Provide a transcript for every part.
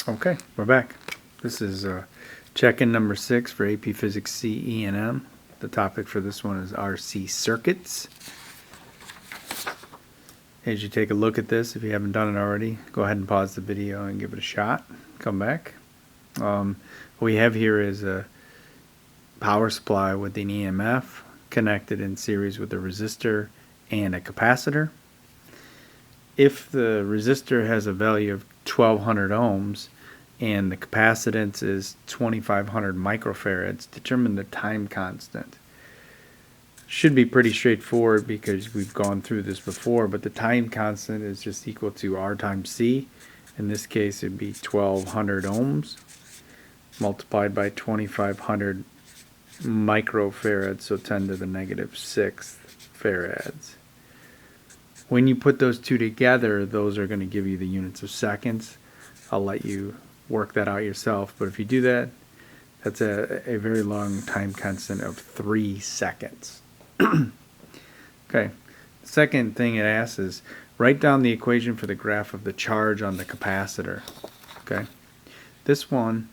Okay, we're back. This is check-in number 6 for AP Physics C, E, and M. The topic for this one is RC circuits. As you take a look at this, if you haven't done it already, go ahead and pause the video and give it a shot. Come back. What we have here is a power supply with an EMF connected in series with a resistor and a capacitor. If the resistor has a value of 1200 ohms and the capacitance is 2500 microfarads, determine the time constant. Should be pretty straightforward because we've gone through this before, but the time constant is just equal to R times C. In this case, it'd be 1200 ohms multiplied by 2500 microfarads, so 10 to the negative 6 farads. When you put those two together, those are going to give you the units of seconds. I'll let you work that out yourself, but if you do that, that's a very long time constant of 3 seconds. Okay, the second thing it asks is write down the equation for the graph of the charge on the capacitor. Okay, this one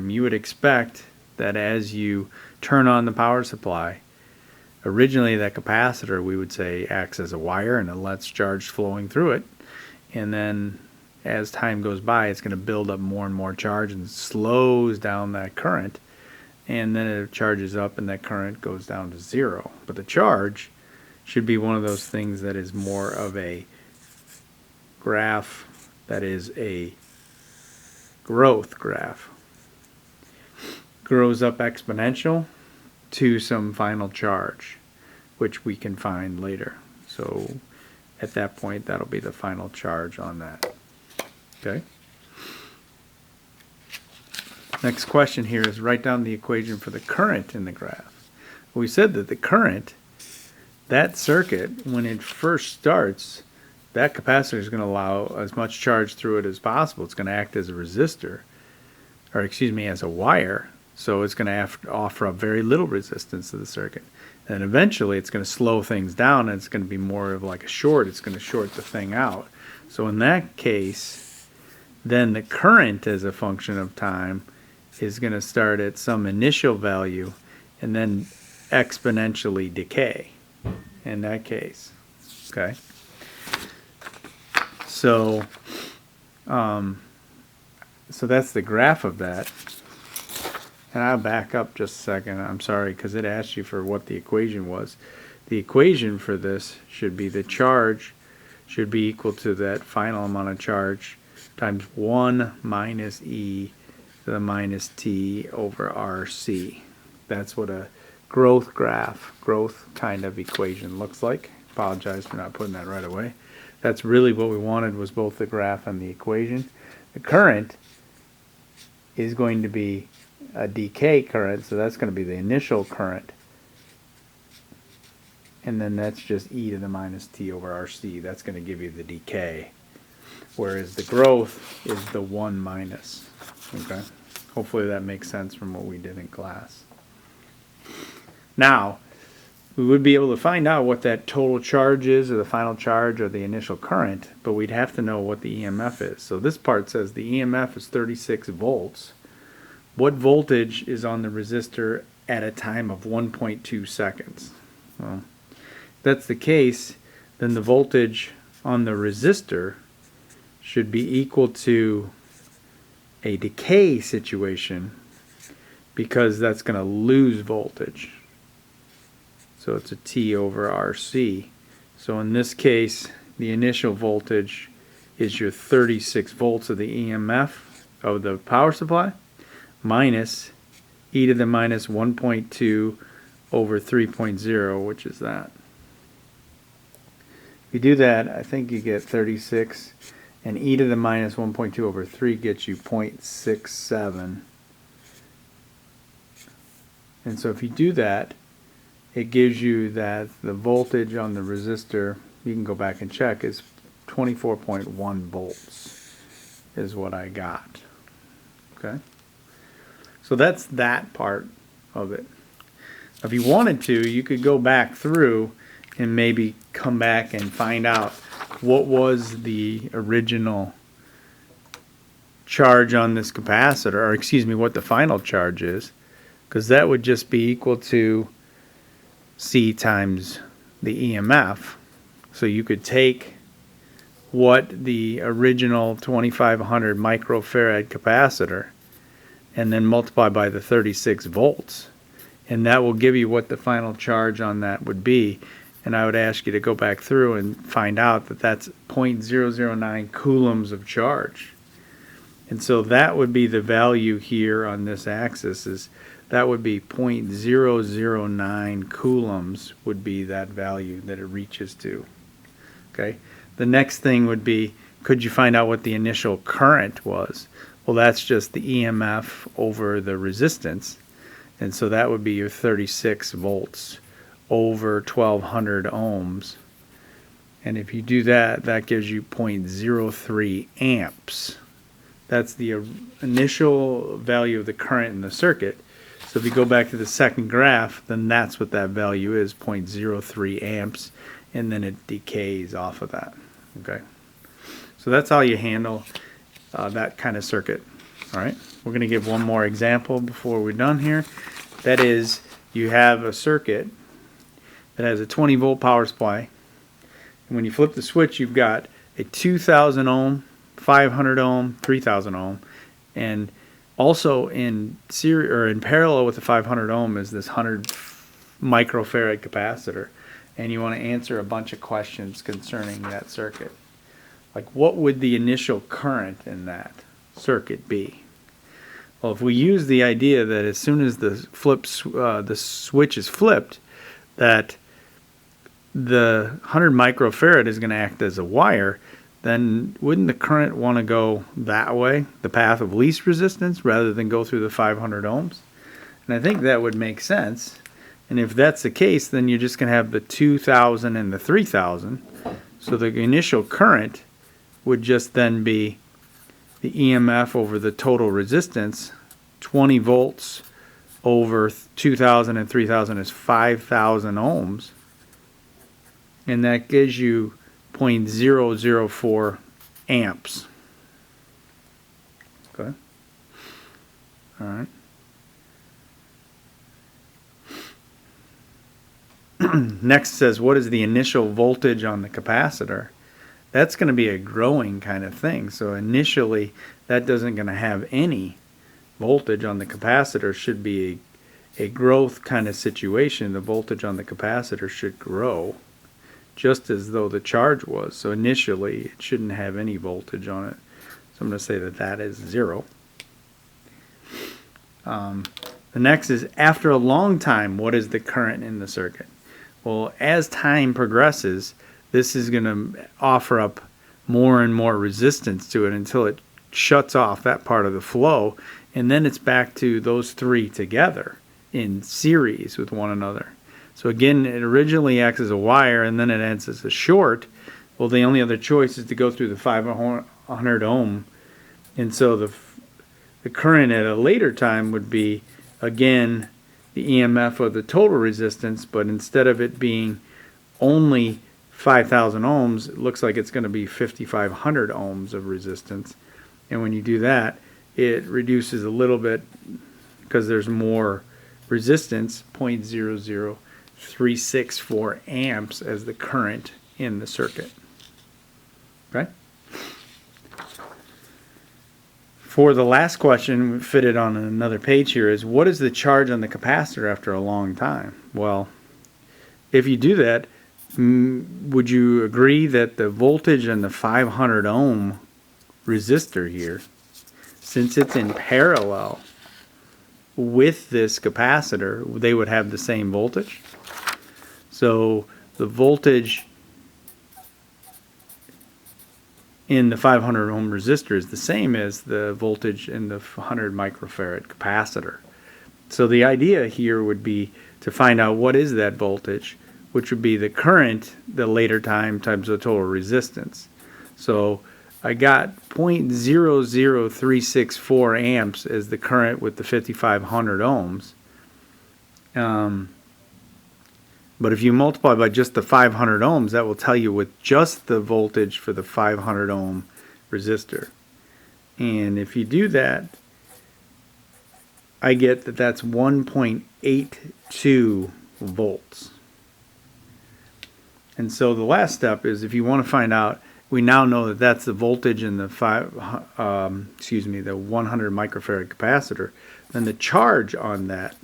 you would expect that as you turn on the power supply, originally that capacitor, we would say, acts as a wire and it lets charge flowing through it, and then as time goes by it's going to build up more and more charge and slows down that current, and then it charges up and that current goes down to 0. But the charge should be one of those things that is more of a graph that is a growth graph. Grows up exponential to some final charge, which we can find later. So at that point, that'll be the final charge on that. Okay. Next question here is write down the equation for the current in the graph. We said that the current, that circuit, when it first starts, that capacitor is going to allow as much charge through it as possible. It's going to act as a resistor, or excuse me, as a wire. So it's going to have to offer up very little resistance to the circuit. And eventually it's going to slow things down and it's going to be more of like a short. It's going to short the thing out. So in that case, then the current as a function of time is going to start at some initial value and then exponentially decay in that case. Okay. So, so that's the graph of that. And I'll back up just a second. I'm sorry, because it asked you for what the equation was. The equation for this should be the charge should be equal to that final amount of charge times 1 minus E to the minus T over RC. That's what a growth graph, growth kind of equation looks like. Apologize for not putting that right away. That's really what we wanted, was both the graph and the equation. The current is going to be a decay current, so that's going to be the initial current, and then that's just E to the minus T over RC. That's going to give you the decay, whereas the growth is the 1 minus. Okay, hopefully that makes sense from what we did in class. Now we would be able to find out what that total charge is, or the final charge, or the initial current, but we'd have to know what the EMF is. So this part says the EMF is 36 volts. What voltage is on the resistor at a time of 1.2 seconds? Well, if that's the case, then the voltage on the resistor should be equal to a decay situation, because that's going to lose voltage. So it's a T over RC. So in this case, the initial voltage is your 36 volts of the EMF of the power supply, minus E to the minus 1.2 over 3.0, which is that. If you do that, I think you get 36, and E to the minus 1.2 over 3 gets you 0.67. And so if you do that, it gives you that the voltage on the resistor, you can go back and check, is 24.1 volts is what I got. Okay? So that's that part of it. If you wanted to, you could go back through and maybe come back and find out what was the original charge on this capacitor, or excuse me, what the final charge is, because that would just be equal to C times the EMF. So you could take what the original 2500 microfarad capacitor and then multiply by the 36 volts, and that will give you what the final charge on that would be. And I would ask you to go back through and find out that that's 0.009 coulombs of charge. And so that would be the value here on this axis, is that would be 0.009 coulombs would be that value that it reaches to. Okay. The next thing would be, could you find out what the initial current was? Well, that's just the EMF over the resistance. And so that would be your 36 volts over 1200 ohms. And if you do that, that gives you 0.03 amps. That's the initial value of the current in the circuit. So if you go back to the second graph, then that's what that value is, 0.03 amps, and then it decays off of that. Okay, so that's how you handle that kind of circuit. All right, we're going to give one more example before we're done here. That is, you have a circuit that has a 20 volt power supply, and when you flip the switch, you've got a 2000 ohm, 500 ohm, 3000 ohm, and also in series or in parallel with the 500 ohm is this 100 microfarad capacitor, and you want to answer a bunch of questions concerning that circuit. Like, what would the initial current in that circuit be? Well, if we use the idea that as soon as the switch is flipped, that the 100 microfarad is going to act as a wire, then wouldn't the current want to go that way, the path of least resistance, rather than go through the 500 ohms? And I think that would make sense. And if that's the case, then you're just going to have the 2000 and the 3000. So the initial current would just then be the EMF over the total resistance. 20 volts over 2000 and 3000 is 5000 ohms. And that gives you 0.004 amps. Okay. All right. Next says, what is the initial voltage on the capacitor? That's going to be a growing kind of thing. So initially, that doesn't going to have any voltage on the capacitor. Should be a growth kind of situation. The voltage on the capacitor should grow, just as though the charge was. So initially, it shouldn't have any voltage on it. So I'm going to say that that is 0. The next is, after a long time, what is the current in the circuit? Well, as time progresses, this is going to offer up more and more resistance to it until it shuts off that part of the flow, and then it's back to those three together in series with one another. So again, it originally acts as a wire, and then it acts as a short. Well, the only other choice is to go through the 500 ohm, and so the current at a later time would be, again, the EMF of the total resistance, but instead of it being only 5,000 ohms, it looks like it's going to be 5,500 ohms of resistance. And when you do that, it reduces a little bit because there's more resistance, 0.00364 amps as the current in the circuit. Okay? For the last question, fitted on another page here, is what is the charge on the capacitor after a long time? Well, if you do that, would you agree that the voltage in the 500 ohm resistor here, since it's in parallel with this capacitor, they would have the same voltage? So the voltage in the 500 ohm resistor is the same as the voltage in the 100 microfarad capacitor. So the idea here would be to find out what is that voltage, which would be the current, the later time, times the total resistance. So I got 0.00364 amps as the current with the 5,500 ohms. But if you multiply by just the 500 ohms, that will tell you with just the voltage for the 500 ohm resistor. And if you do that, I get that that's 1.82 volts. And so the last step is, if you want to find out, we now know that that's the voltage in the the 100 microfarad capacitor. Then the charge on that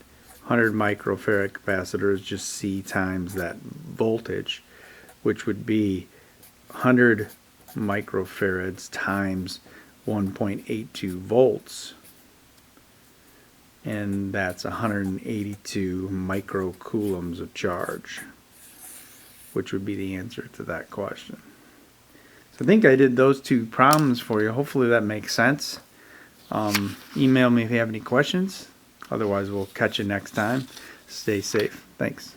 100 microfarad capacitor is just C times that voltage, which would be 100 microfarads times 1.82 volts. And that's 182 microcoulombs of charge, which would be the answer to that question. So I think I did those two problems for you. Hopefully that makes sense. Email me if you have any questions. Otherwise, we'll catch you next time. Stay safe. Thanks.